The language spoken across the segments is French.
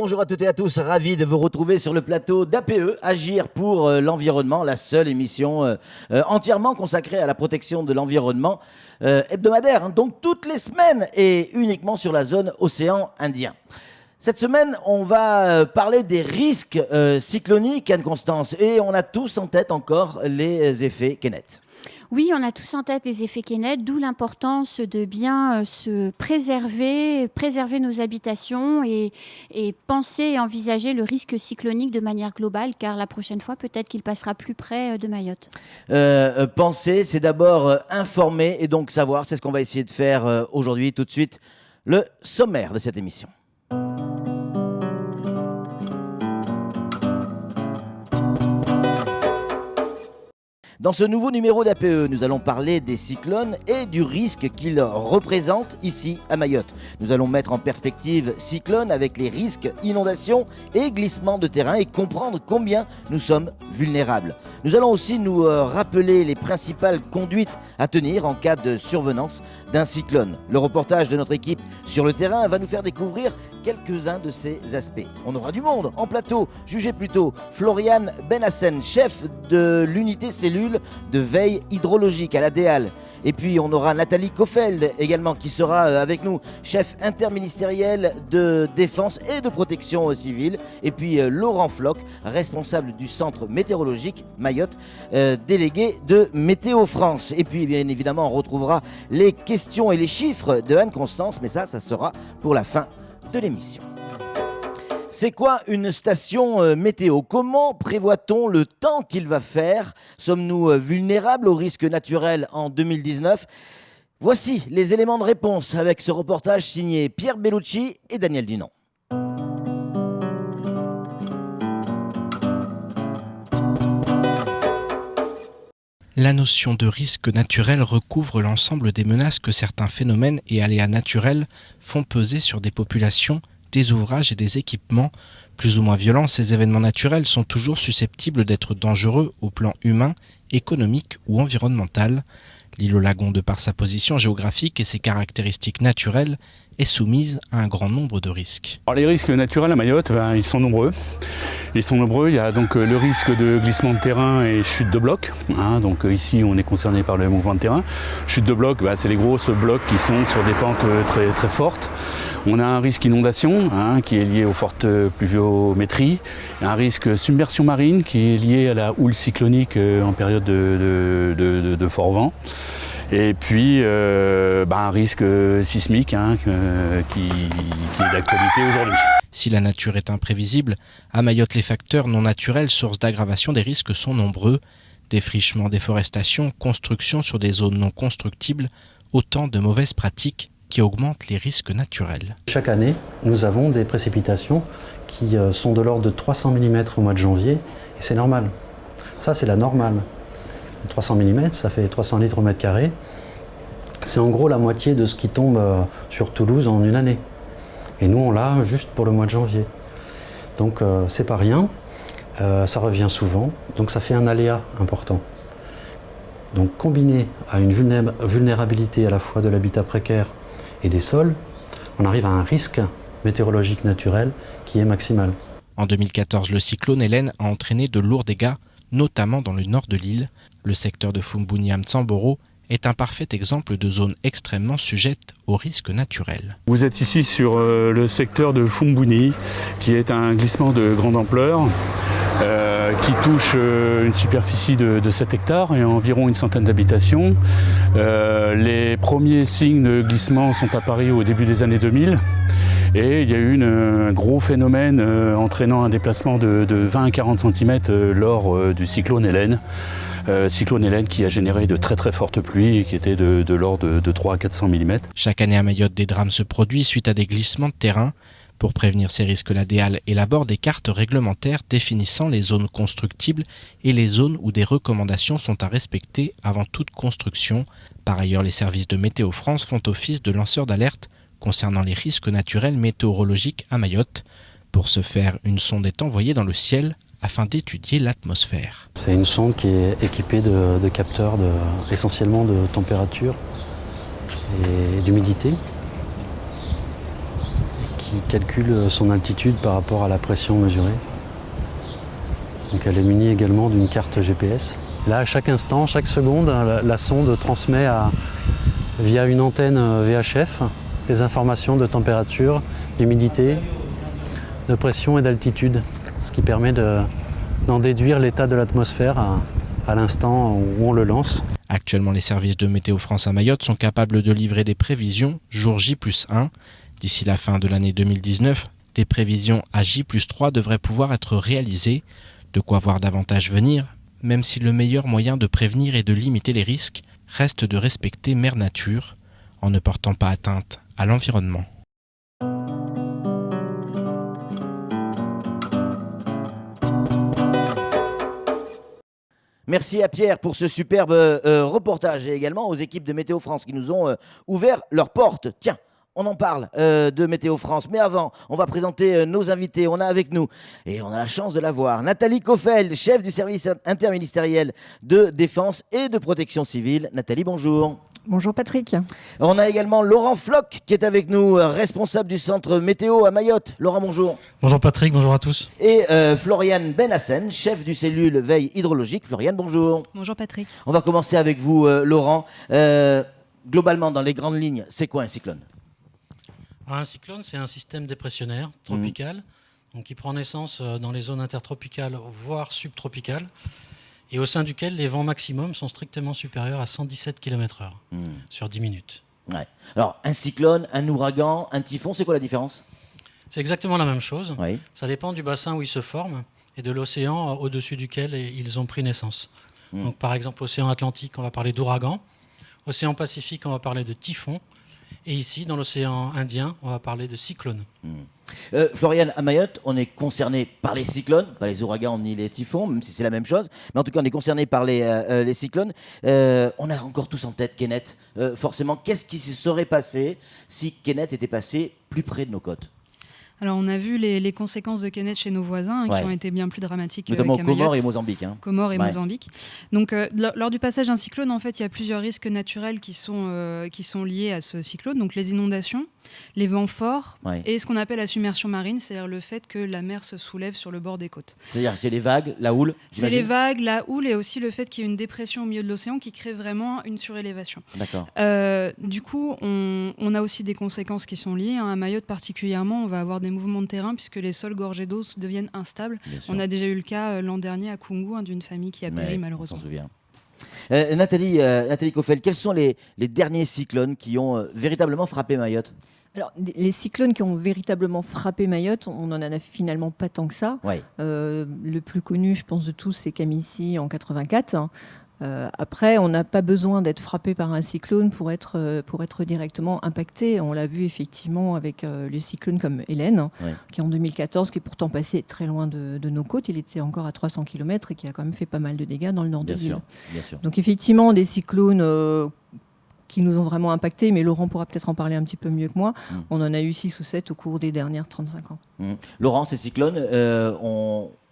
bonjour à toutes et à tous, ravi de vous retrouver sur le plateau d'APE, Agir pour l'environnement, la seule émission entièrement consacrée à la protection de l'environnement hebdomadaire, donc toutes les semaines et uniquement sur la zone océan Indien. Cette semaine, on va parler des risques cycloniques, Anne-Constance, et on a tous en tête encore les effets Kenneth. Oui, on a tous en tête les effets Kenneth, d'où l'importance de bien se préserver nos habitations et penser et envisager le risque cyclonique de manière globale, car la prochaine fois, peut-être qu'il passera plus près de Mayotte. Penser, c'est d'abord informer et donc savoir, c'est ce qu'on va essayer de faire aujourd'hui, tout de suite, le sommaire de cette émission. Dans ce nouveau numéro d'APE, nous allons parler des cyclones et du risque qu'ils représentent ici à Mayotte. Nous allons mettre en perspective cyclones avec les risques inondations et glissements de terrain et comprendre combien nous sommes vulnérables. Nous allons aussi nous rappeler les principales conduites à tenir en cas de survenance d'un cyclone. Le reportage de notre équipe sur le terrain va nous faire découvrir quelques-uns de ces aspects. On aura du monde en plateau. Jugez plutôt Florian Benassen, chef de l'unité cellule de veille hydrologique à la DEAL. Et puis on aura Nathalie Kofeld également qui sera avec nous, chef interministériel de défense et de protection civile. Et puis Laurent Floch, responsable du centre météorologique Mayotte, délégué de Météo France. Et puis bien évidemment on retrouvera les questions et les chiffres de Anne-Constance, mais ça sera pour la fin de l'émission. C'est quoi une station météo? Comment prévoit-on le temps qu'il va faire? Sommes-nous vulnérables aux risques naturels en 2019? Voici les éléments de réponse avec ce reportage signé Pierre Bellucci et Daniel Dunon. La notion de risque naturel recouvre l'ensemble des menaces que certains phénomènes et aléas naturels font peser sur des populations, des ouvrages et des équipements. Plus ou moins violents, ces événements naturels sont toujours susceptibles d'être dangereux au plan humain, économique ou environnemental. L'île aux lagons, de par sa position géographique et ses caractéristiques naturelles, est soumise à un grand nombre de risques. Alors les risques naturels à Mayotte, ils sont nombreux. Il y a donc le risque de glissement de terrain et chute de blocs. Donc ici, on est concerné par le mouvement de terrain. Chute de blocs, c'est les grosses blocs qui sont sur des pentes très, très fortes. On a un risque inondation qui est lié aux fortes pluviométries. Un risque submersion marine qui est lié à la houle cyclonique en période de fort vent. Et puis un risque sismique qui est d'actualité aujourd'hui. Si la nature est imprévisible, à Mayotte les facteurs non naturels, sources d'aggravation des risques sont nombreux. Défrichement, déforestation, construction sur des zones non constructibles, autant de mauvaises pratiques qui augmentent les risques naturels. Chaque année, nous avons des précipitations qui sont de l'ordre de 300 mm au mois de janvier, et c'est normal. Ça, c'est la normale. 300 mm, ça fait 300 litres au mètre carré. C'est en gros la moitié de ce qui tombe sur Toulouse en une année. Et nous, on l'a juste pour le mois de janvier. Donc, c'est pas rien. Ça revient souvent. Donc, ça fait un aléa important. Donc, combiné à une vulnérabilité à la fois de l'habitat précaire et des sols, on arrive à un risque météorologique naturel qui est maximal. En 2014, le cyclone Hélène a entraîné de lourds dégâts, notamment dans le nord de l'île. Le secteur de Fumbuni-Amtsamboro est un parfait exemple de zone extrêmement sujette aux risques naturels. Vous êtes ici sur le secteur de Fumbuni, qui est un glissement de grande ampleur, qui touche une superficie de 7 hectares et environ une centaine d'habitations. Les premiers signes de glissement sont apparus au début des années 2000. Et il y a eu un gros phénomène entraînant un déplacement de 20 à 40 cm lors du cyclone Hélène. Cyclone Hélène qui a généré de très très fortes pluies et qui était de l'ordre de 3 à 400 mm. Chaque année à Mayotte, des drames se produisent suite à des glissements de terrain. Pour prévenir ces risques, la DEAL élabore des cartes réglementaires définissant les zones constructibles et les zones où des recommandations sont à respecter avant toute construction. Par ailleurs, les services de Météo France font office de lanceurs d'alerte concernant les risques naturels météorologiques à Mayotte. Pour ce faire, une sonde est envoyée dans le ciel afin d'étudier l'atmosphère. C'est une sonde qui est équipée de capteurs essentiellement de température et d'humidité, qui calcule son altitude par rapport à la pression mesurée. Donc elle est munie également d'une carte GPS. Là, à chaque instant, chaque seconde, la sonde transmet via une antenne VHF les informations de température, d'humidité, de pression et d'altitude, ce qui permet d'en déduire l'état de l'atmosphère à l'instant où on le lance. Actuellement, les services de Météo France à Mayotte sont capables de livrer des prévisions jour J+1. D'ici la fin de l'année 2019, des prévisions à J+3 devraient pouvoir être réalisées. De quoi voir davantage venir, même si le meilleur moyen de prévenir et de limiter les risques reste de respecter Mère Nature en ne portant pas atteinte à l'environnement. Merci à Pierre pour ce superbe reportage et également aux équipes de Météo France qui nous ont ouvert leurs portes. Tiens, on en parle de Météo France, mais avant, on va présenter nos invités. On a avec nous, et on a la chance de la voir, Nathalie Coffel, chef du service interministériel de défense et de protection civile. Nathalie, bonjour. Bonjour Patrick. On a également Laurent Floch qui est avec nous, responsable du centre météo à Mayotte. Laurent, bonjour. Bonjour Patrick, bonjour à tous. Et Floriane Benhassen, chef du cellule veille hydrologique. Floriane, bonjour. Bonjour Patrick. On va commencer avec vous, Laurent. Globalement, dans les grandes lignes, c'est quoi un cyclone ? Un cyclone, c'est un système dépressionnaire tropical donc qui prend naissance dans les zones intertropicales, voire subtropicales, et au sein duquel les vents maximums sont strictement supérieurs à 117 km/h sur 10 minutes. Ouais. Alors, un cyclone, un ouragan, un typhon, c'est quoi la différence ? C'est exactement la même chose. Oui. Ça dépend du bassin où ils se forment et de l'océan au-dessus duquel ils ont pris naissance. Donc, par exemple, océan Atlantique, on va parler d'ouragan. Océan Pacifique, on va parler de typhon. Et ici, dans l'océan Indien, on va parler de cyclone. Floriane, à Mayotte, on est concerné par les cyclones, pas les ouragans ni les typhons, même si c'est la même chose. Mais en tout cas, on est concerné par les cyclones. On a encore tous en tête Kenneth. Forcément, qu'est-ce qui se serait passé si Kenneth était passé plus près de nos côtes ? Alors on a vu les conséquences de Kenneth chez nos voisins qui ont été bien plus dramatiques notamment qu'à Mayotte. Comores et Mozambique. Comores et Mozambique. Donc lors du passage d'un cyclone, en fait, il y a plusieurs risques naturels qui sont liés à ce cyclone. Donc les inondations, les vents forts et ce qu'on appelle la submersion marine, c'est-à-dire le fait que la mer se soulève sur le bord des côtes. C'est-à-dire c'est les vagues, la houle. C'est les vagues, la houle et aussi le fait qu'il y ait une dépression au milieu de l'océan qui crée vraiment une surélévation. D'accord. Du coup, on a aussi des conséquences qui sont liées. À Mayotte particulièrement, on va avoir des mouvements de terrain puisque les sols gorgés d'eau deviennent instables. On a déjà eu le cas l'an dernier à Koungou d'une famille qui a péri malheureusement. On s'en souvient. Nathalie Coffel, quels sont les derniers cyclones qui ont véritablement frappé Mayotte ? Alors, les cyclones qui ont véritablement frappé Mayotte, on n'en a finalement pas tant que ça. Le plus connu, je pense, de tous, c'est Kamissi en 84. Après, on n'a pas besoin d'être frappé par un cyclone pour être directement impacté. On l'a vu effectivement avec les cyclones comme Hélène, qui en 2014, qui est pourtant passé très loin de nos côtes. Il était encore à 300 km et qui a quand même fait pas mal de dégâts dans le nord de l'île. Donc effectivement, des cyclones qui nous ont vraiment impactés, mais Laurent pourra peut-être en parler un petit peu mieux que moi. On en a eu 6 ou 7 au cours des dernières 35 ans. Laurent, ces cyclones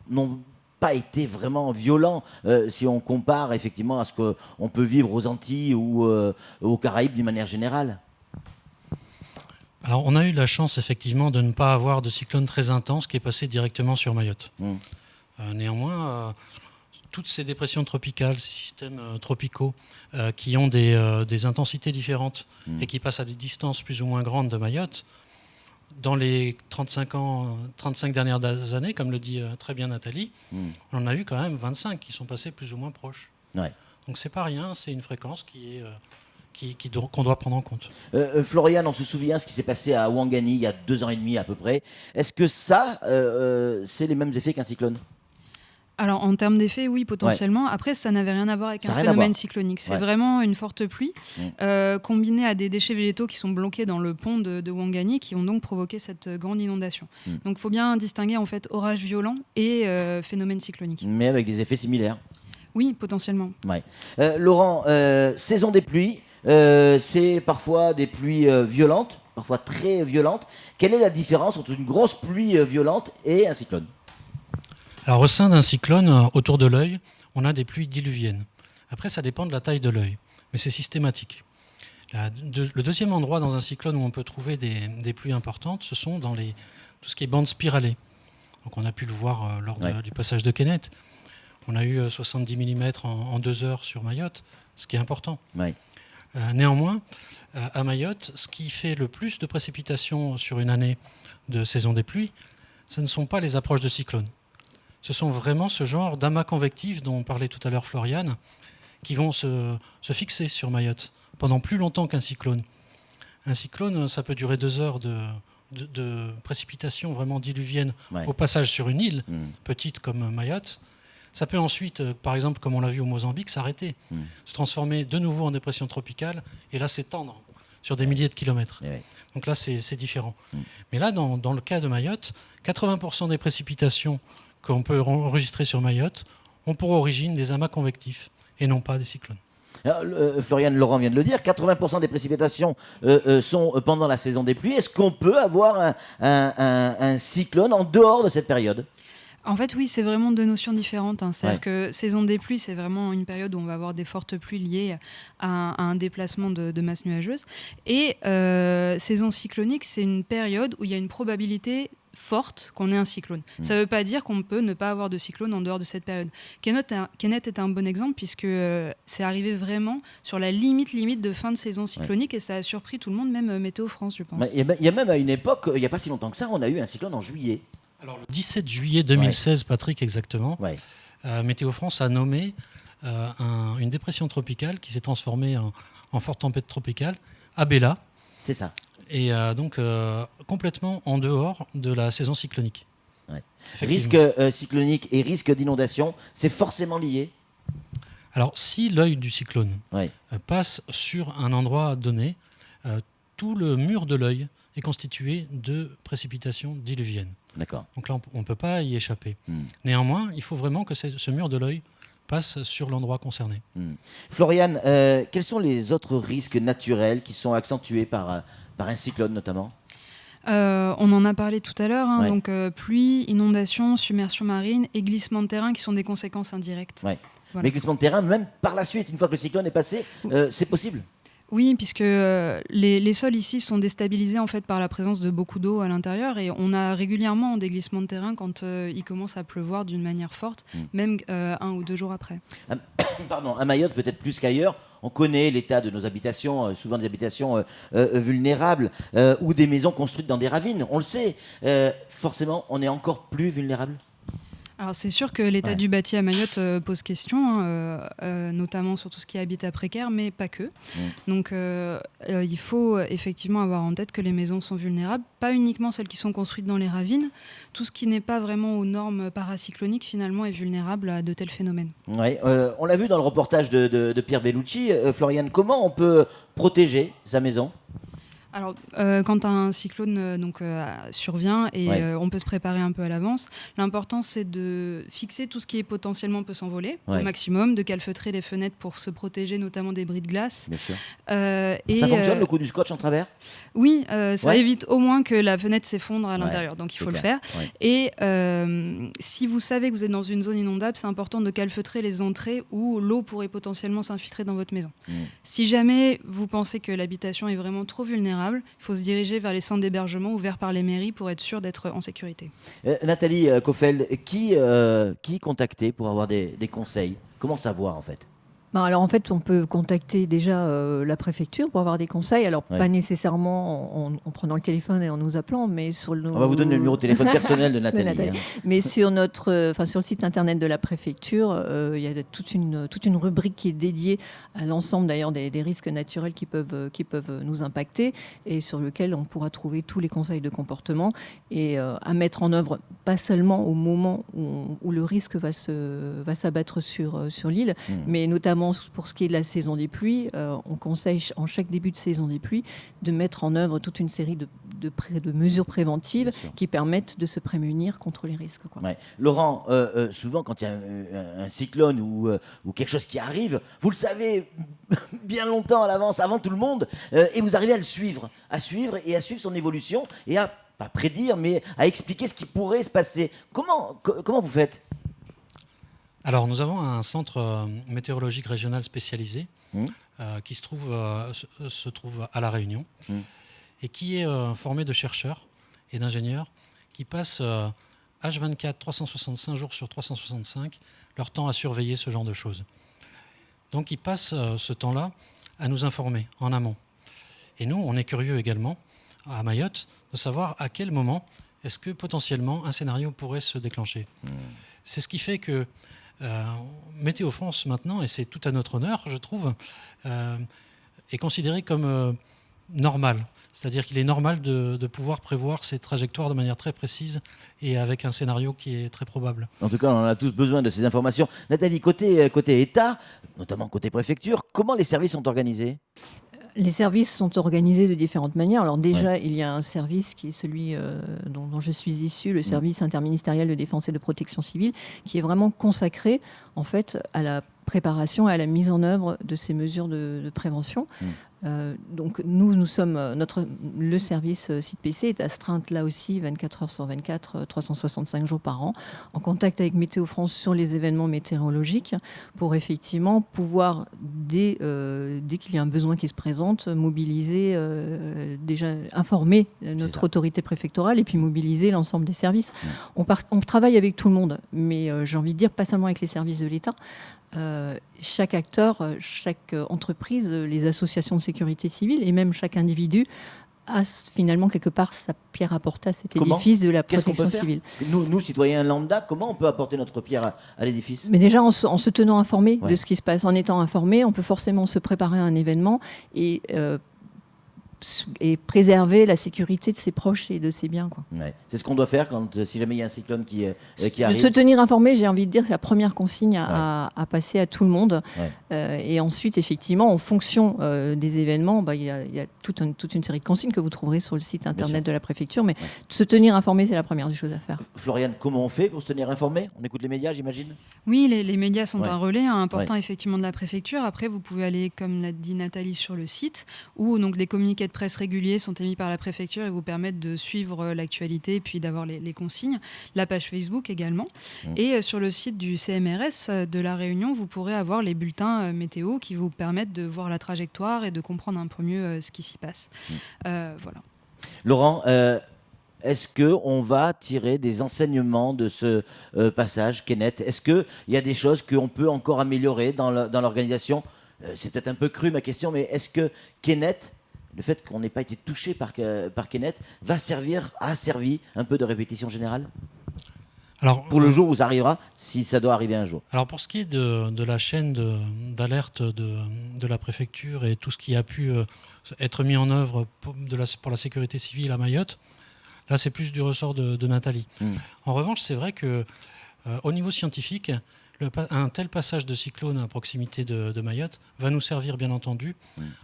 n'ont pas été vraiment violents si on compare effectivement à ce qu'on peut vivre aux Antilles ou aux Caraïbes d'une manière générale. Alors, on a eu la chance effectivement de ne pas avoir de cyclone très intense qui est passé directement sur Mayotte. Néanmoins, toutes ces dépressions tropicales, ces systèmes tropicaux qui ont des intensités différentes et qui passent à des distances plus ou moins grandes de Mayotte, dans les 35 dernières années, comme le dit très bien Nathalie, on en a eu quand même 25 qui sont passés plus ou moins proches. Donc c'est pas rien, c'est une fréquence qu'on doit prendre en compte. Floriane, on se souvient ce qui s'est passé à Ouangani il y a 2 ans et demi à peu près. Est-ce que ça, c'est les mêmes effets qu'un cyclone ? Alors, en termes d'effet, oui, potentiellement. Après, ça n'avait rien à voir avec un phénomène cyclonique. C'est vraiment une forte pluie combinée à des déchets végétaux qui sont bloqués dans le pont de Ouangani qui ont donc provoqué cette grande inondation. Donc, il faut bien distinguer en fait orage violent et phénomène cyclonique. Mais avec des effets similaires. Oui, potentiellement. Laurent, saison des pluies, c'est parfois des pluies violentes, parfois très violentes. Quelle est la différence entre une grosse pluie violente et un cyclone ? Alors, au sein d'un cyclone, autour de l'œil, on a des pluies diluviennes. Après, ça dépend de la taille de l'œil, mais c'est systématique. Le deuxième endroit dans un cyclone où on peut trouver des pluies importantes, ce sont dans tout ce qui est bandes spiralées. Donc on a pu le voir lors du passage de Kenneth. On a eu 70 mm en 2 heures sur Mayotte, ce qui est important. Ouais. Néanmoins, à Mayotte, ce qui fait le plus de précipitations sur une année de saison des pluies, ce ne sont pas les approches de cyclones. Ce sont vraiment ce genre d'amas convectifs dont parlait tout à l'heure Floriane, qui vont se fixer sur Mayotte pendant plus longtemps qu'un cyclone. Un cyclone, ça peut durer 2 heures de précipitations vraiment diluviennes au passage sur une île, petite comme Mayotte. Ça peut ensuite, par exemple, comme on l'a vu au Mozambique, s'arrêter, se transformer de nouveau en dépression tropicale et là s'étendre sur des milliers de kilomètres. Donc là, c'est différent. Mais là, dans le cas de Mayotte, 80% des précipitations qu'on peut enregistrer sur Mayotte ont pour origine des amas convectifs et non pas des cyclones. Alors, Floriane, Laurent vient de le dire, 80% des précipitations sont pendant la saison des pluies. Est-ce qu'on peut avoir un cyclone en dehors de cette période ? En fait, oui, c'est vraiment 2 notions différentes. C'est-à-dire que saison des pluies, c'est vraiment une période où on va avoir des fortes pluies liées à un déplacement de masse nuageuse. Et saison cyclonique, c'est une période où il y a une probabilité forte qu'on ait un cyclone. Ça ne veut pas dire qu'on peut ne pas avoir de cyclone en dehors de cette période. Kenneth est un bon exemple puisque c'est arrivé vraiment sur la limite de fin de saison cyclonique et ça a surpris tout le monde, même Météo France, je pense. Il y a même à une époque, il n'y a pas si longtemps que ça, on a eu un cyclone en juillet. Alors le 17 juillet 2016, Patrick, exactement, Météo France a nommé une dépression tropicale qui s'est transformée en forte tempête tropicale, Abella. C'est ça. Et donc complètement en dehors de la saison cyclonique. Risque cyclonique et risque d'inondation, c'est forcément lié. Alors si l'œil du cyclone passe sur un endroit donné, tout le mur de l'œil est constitué de précipitations diluviennes. D'accord. Donc là, on ne peut pas y échapper. Néanmoins, il faut vraiment que ce mur de l'œil passe sur l'endroit concerné. Floriane, quels sont les autres risques naturels qui sont accentués par un cyclone notamment ? On en a parlé tout à l'heure, donc pluie, inondation, submersion marine et glissement de terrain qui sont des conséquences indirectes. Voilà. Mais glissement de terrain, même par la suite, une fois que le cyclone est passé, c'est possible ? Oui, puisque les sols ici sont déstabilisés en fait par la présence de beaucoup d'eau à l'intérieur et on a régulièrement des glissements de terrain quand il commence à pleuvoir d'une manière forte, même 1 ou 2 jours après. À Mayotte, peut-être plus qu'ailleurs, on connaît l'état de nos habitations, souvent des habitations vulnérables ou des maisons construites dans des ravines. On le sait, forcément, on est encore plus vulnérable. Alors c'est sûr que l'état du bâti à Mayotte pose question, notamment sur tout ce qui est habitat précaire, mais pas que. Donc il faut effectivement avoir en tête que les maisons sont vulnérables, pas uniquement celles qui sont construites dans les ravines. Tout ce qui n'est pas vraiment aux normes paracycloniques finalement est vulnérable à de tels phénomènes. On l'a vu dans le reportage de Pierre Bellucci. Floriane, comment on peut protéger sa maison ? Alors, quand un cyclone survient et on peut se préparer un peu à l'avance, l'important c'est de fixer tout ce qui est potentiellement peut s'envoler au maximum, de calfeutrer les fenêtres pour se protéger notamment des bris de glace. Bien sûr. Ça fonctionne le coup du scotch en travers ? Oui, ça évite au moins que la fenêtre s'effondre à l'intérieur, donc il faut le faire. Et si vous savez que vous êtes dans une zone inondable, c'est important de calfeutrer les entrées où l'eau pourrait potentiellement s'infiltrer dans votre maison. Si jamais vous pensez que l'habitation est vraiment trop vulnérable, il faut se diriger vers les centres d'hébergement ouverts par les mairies pour être sûr d'être en sécurité. Nathalie Coffel, qui contacter pour avoir des conseils ? Comment savoir en fait ? Alors en fait, on peut contacter déjà la préfecture pour avoir des conseils. Alors pas nécessairement en prenant le téléphone et en nous appelant, mais sur le. On va vous donner le numéro de téléphone personnel de Nathalie. Mais sur sur le site internet de la préfecture, il y a toute une rubrique qui est dédiée à l'ensemble d'ailleurs des risques naturels qui peuvent nous impacter et sur lequel on pourra trouver tous les conseils de comportement et à mettre en œuvre pas seulement au moment où le risque va s'abattre sur l'île, mais notamment pour ce qui est de la saison des pluies, on conseille en chaque début de saison des pluies de mettre en œuvre toute une série de mesures préventives qui permettent de se prémunir contre les risques. Laurent, souvent quand il y a un cyclone ou quelque chose qui arrive, vous le savez bien longtemps à l'avance, avant tout le monde, et vous arrivez à suivre son évolution et à pas prédire, mais à expliquer ce qui pourrait se passer. Comment vous faites ? Alors, nous avons un centre météorologique régional spécialisé qui se trouve à La Réunion et qui est formé de chercheurs et d'ingénieurs qui passent H24, 365 jours sur 365, leur temps à surveiller ce genre de choses. Donc ils passent ce temps-là à nous informer en amont. Et nous, on est curieux également, à Mayotte, de savoir à quel moment est-ce que potentiellement un scénario pourrait se déclencher. C'est ce qui fait que Météo France maintenant, et c'est tout à notre honneur, je trouve, est considéré comme normal. C'est-à-dire qu'il est normal de pouvoir prévoir ces trajectoires de manière très précise et avec un scénario qui est très probable. En tout cas, on en a tous besoin de ces informations. Nathalie, côté État, notamment côté préfecture, comment les services sont organisés ? Les services sont organisés de différentes manières. Alors déjà, il y a un service qui est celui dont je suis issue, le service interministériel de défense et de protection civile, qui est vraiment consacré en fait à la préparation et à la mise en œuvre de ces mesures de prévention. Donc nous sommes, le service CITPC est astreinte là aussi 24 heures sur 24, 365 jours par an, en contact avec Météo France sur les événements météorologiques pour effectivement pouvoir, dès qu'il y a un besoin qui se présente, mobiliser, déjà informer notre autorité préfectorale et puis mobiliser l'ensemble des services. On travaille avec tout le monde, mais j'ai envie de dire pas seulement avec les services de l'État. Chaque acteur, chaque entreprise, les associations de sécurité civile et même chaque individu a finalement quelque part sa pierre à apporter à cet édifice de la protection civile. Nous, citoyens lambda, comment on peut apporter notre pierre à l'édifice ? Mais déjà en se tenant informé de ce qui se passe. En étant informé, on peut forcément se préparer à un événement et préserver la sécurité de ses proches et de ses biens. C'est ce qu'on doit faire si jamais il y a un cyclone qui arrive. Se tenir informé, j'ai envie de dire, c'est la première consigne à passer à tout le monde. Et ensuite, effectivement, en fonction des événements, il y a toute une série de consignes que vous trouverez sur le site internet de la préfecture. Mais se tenir informé, c'est la première des choses à faire. Floriane, comment on fait pour se tenir informé ? On écoute les médias, j'imagine ? Oui, les médias sont un relais important effectivement de la préfecture. Après, vous pouvez aller, comme l'a dit Nathalie, sur le site où donc des communiqués de presse réguliers sont émis par la préfecture et vous permettent de suivre l'actualité et puis d'avoir les consignes. La page Facebook également. Et sur le site du CMRS de La Réunion, vous pourrez avoir les bulletins météo qui vous permettent de voir la trajectoire et de comprendre un peu mieux ce qui s'y passe. Voilà. Laurent, est-ce qu'on va tirer des enseignements de ce passage, Kenneth ? Est-ce qu'il y a des choses qu'on peut encore améliorer dans l'organisation ? C'est peut-être un peu cru ma question, mais est-ce que Kenneth, le fait qu'on n'ait pas été touché par Kenneth, a servi un peu de répétition générale ? Alors, pour le jour où ça arrivera, si ça doit arriver un jour. Alors pour ce qui est de la chaîne d'alerte de la préfecture et tout ce qui a pu être mis en œuvre pour la sécurité civile à Mayotte, là c'est plus du ressort de Nathalie. En revanche, c'est vrai qu'au niveau scientifique, un tel passage de cyclone à proximité de Mayotte va nous servir bien entendu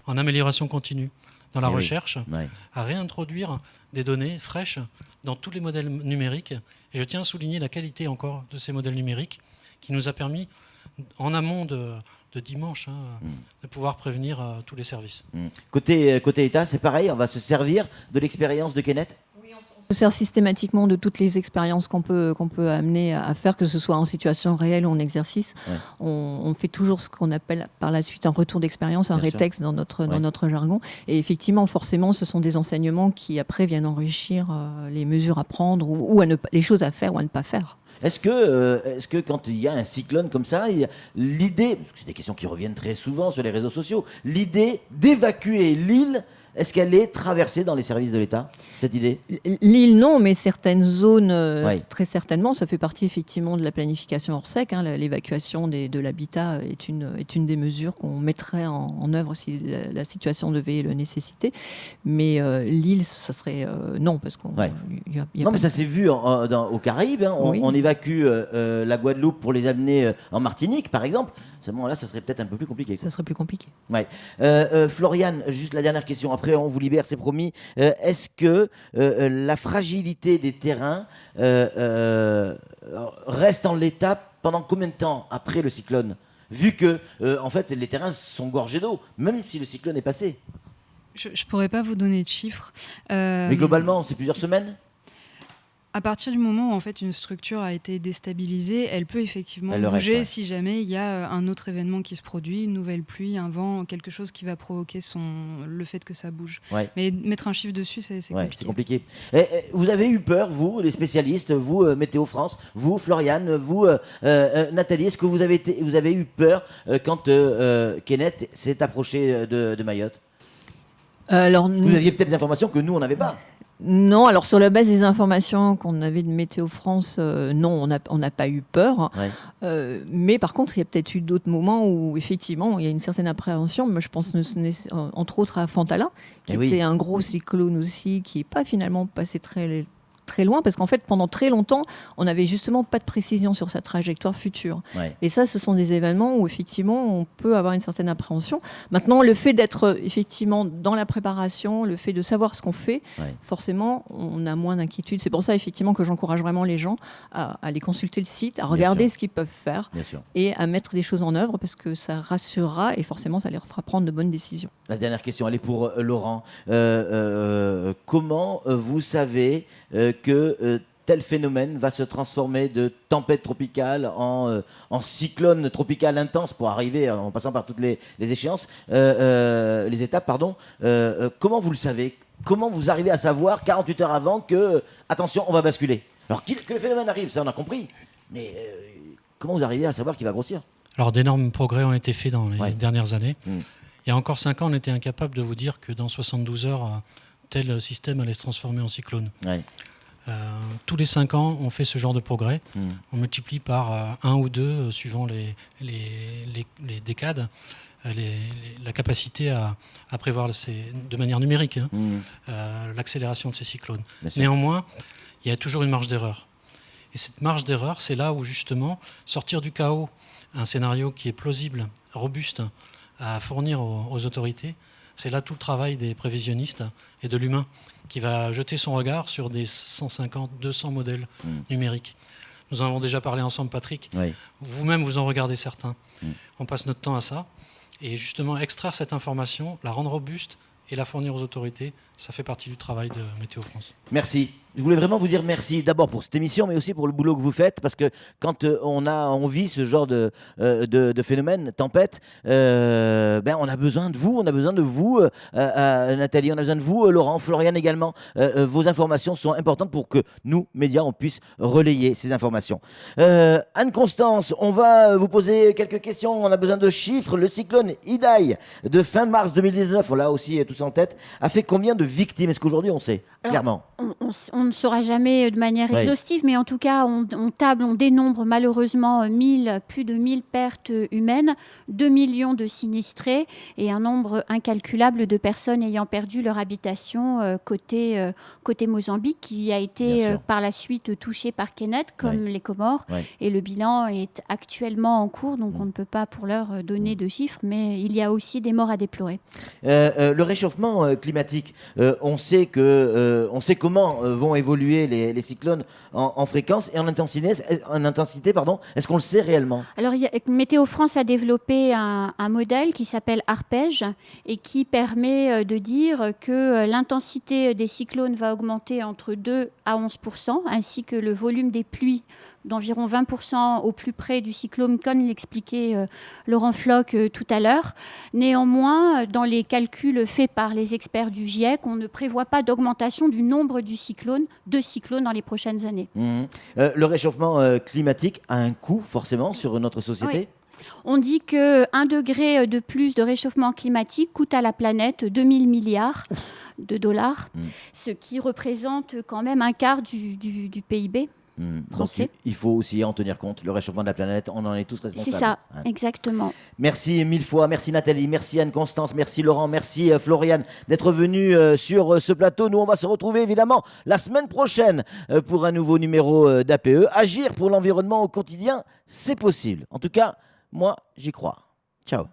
en amélioration continue dans la recherche, à réintroduire des données fraîches dans tous les modèles numériques. Et je tiens à souligner la qualité encore de ces modèles numériques qui nous a permis, en amont de dimanche, de pouvoir prévenir tous les services. Côté État, c'est pareil, on va se servir de l'expérience de Kenneth ? On se sert systématiquement de toutes les expériences qu'on peut amener à faire, que ce soit en situation réelle ou en exercice. On fait toujours ce qu'on appelle par la suite un retour d'expérience, un rétex dans notre jargon. Et effectivement, forcément, ce sont des enseignements qui après viennent enrichir les mesures à prendre ou les choses à faire ou à ne pas faire. Est-ce que quand il y a un cyclone comme ça, l'idée, parce que c'est des questions qui reviennent très souvent sur les réseaux sociaux, l'idée d'évacuer l'île, est-ce qu'elle est traversée dans les services de l'État, cette idée ? L'île, non, mais certaines zones, très certainement. Ça fait partie effectivement de la planification Orsec. L'évacuation de l'habitat est une des mesures qu'on mettrait en œuvre si la situation devait le nécessiter. Mais l'île, ça serait non, parce qu'on... Non, mais ça s'est vu aux Caraïbes. On évacue la Guadeloupe pour les amener en Martinique, par exemple. À ce moment-là, ça serait peut-être un peu plus compliqué. Ça serait plus compliqué. Floriane, juste la dernière question. Après, on vous libère, c'est promis. Est-ce que la fragilité des terrains reste en l'état pendant combien de temps après le cyclone ? Vu que, en fait, les terrains sont gorgés d'eau, même si le cyclone est passé. Je ne pourrais pas vous donner de chiffres. Mais globalement, c'est plusieurs semaines ? À partir du moment où en fait une structure a été déstabilisée, elle peut effectivement bouger si jamais il y a un autre événement qui se produit, une nouvelle pluie, un vent, quelque chose qui va provoquer le fait que ça bouge. Ouais. Mais mettre un chiffre dessus, c'est compliqué. C'est compliqué. Vous avez eu peur, vous, les spécialistes, vous, Météo France, vous, Floriane, vous, Nathalie, est-ce que vous avez eu peur quand Kenneth s'est approché de Mayotte? Alors, vous aviez peut-être des informations que nous, on n'avait pas. Non, alors sur la base des informations qu'on avait de Météo France, non, on n'a pas eu peur. Ouais. Mais par contre, il y a peut-être eu d'autres moments où effectivement, il y a une certaine appréhension. Moi, je pense entre autres à Fantala, qui était un gros cyclone aussi, qui n'est pas finalement passé très loin, parce qu'en fait, pendant très longtemps, on n'avait justement pas de précision sur sa trajectoire future. Ouais. Et ça, ce sont des événements où, effectivement, on peut avoir une certaine appréhension. Maintenant, le fait d'être, effectivement, dans la préparation, le fait de savoir ce qu'on fait, forcément, on a moins d'inquiétude. C'est pour ça, effectivement, que j'encourage vraiment les gens à aller consulter le site, à regarder ce qu'ils peuvent faire et à mettre des choses en œuvre, parce que ça rassurera et forcément, ça les fera prendre de bonnes décisions. La dernière question, elle est pour Laurent. Comment vous savez que tel phénomène va se transformer de tempête tropicale en cyclone tropical intense pour arriver, en passant par toutes les échéances, les étapes, pardon. Comment vous le savez? Comment vous arrivez à savoir 48 heures avant que, attention, on va basculer? Alors que le phénomène arrive, ça on a compris, mais comment vous arrivez à savoir qu'il va grossir? Alors d'énormes progrès ont été faits dans les dernières années. Il y a encore 5 ans, on était incapable de vous dire que dans 72 heures, tel système allait se transformer en cyclone. Ouais. Tous les 5 ans, on fait ce genre de progrès. On multiplie par 1 ou 2, suivant les décades, la capacité à prévoir de manière numérique l'accélération de ces cyclones. Néanmoins, il y a toujours une marge d'erreur. Et cette marge d'erreur, c'est là où justement, sortir du chaos, un scénario qui est plausible, robuste, à fournir aux autorités, c'est là tout le travail des prévisionnistes et de l'humain qui va jeter son regard sur des 150, 200 modèles numériques. Nous en avons déjà parlé ensemble, Patrick. Oui. Vous-même, vous en regardez certains. On passe notre temps à ça. Et justement, extraire cette information, la rendre robuste et la fournir aux autorités, ça fait partie du travail de Météo France. Merci. Je voulais vraiment vous dire merci d'abord pour cette émission, mais aussi pour le boulot que vous faites, parce que quand on vit ce genre de phénomène, tempête, on a besoin de vous, Nathalie, on a besoin de vous, Laurent, Floriane également. Vos informations sont importantes pour que nous, médias, on puisse relayer ces informations. Anne-Constance, on va vous poser quelques questions, on a besoin de chiffres. Le cyclone Idai de fin mars 2019, on l'a aussi tous en tête, a fait combien de victimes? Est-ce qu'aujourd'hui on sait? Clairement. On ne saura jamais de manière exhaustive, mais en tout cas, on dénombre malheureusement plus de 1000 pertes humaines, 2 millions de sinistrés et un nombre incalculable de personnes ayant perdu leur habitation côté Mozambique, qui a été par la suite touché par Kenneth, comme les Comores. Et le bilan est actuellement en cours, donc on ne peut pas pour l'heure donner de chiffres, mais il y a aussi des morts à déplorer. Le réchauffement climatique, on sait comment vont évoluer les cyclones en fréquence et en intensité. Est-ce qu'on le sait réellement? Alors, Météo France a développé un modèle qui s'appelle Arpège et qui permet de dire que l'intensité des cyclones va augmenter entre 2 à 11%, ainsi que le volume des pluies d'environ 20% au plus près du cyclone, comme l'expliquait Laurent Floch tout à l'heure. Néanmoins, dans les calculs faits par les experts du GIEC, on ne prévoit pas d'augmentation du nombre de cyclones dans les prochaines années. Le réchauffement climatique a un coût forcément sur notre société? Oui. On dit que 1 degré de plus de réchauffement climatique coûte à la planète 2000 milliards de dollars, ce qui représente quand même un quart du PIB. Français. Donc, il faut aussi en tenir compte, le réchauffement de la planète, on en est tous responsables. C'est ça, exactement. Merci 1000 fois, merci Nathalie, merci Anne-Constance, merci Laurent, merci Floriane d'être venus sur ce plateau. Nous, on va se retrouver évidemment la semaine prochaine pour un nouveau numéro d'APE. Agir pour l'environnement au quotidien, c'est possible. En tout cas, moi, j'y crois. Ciao.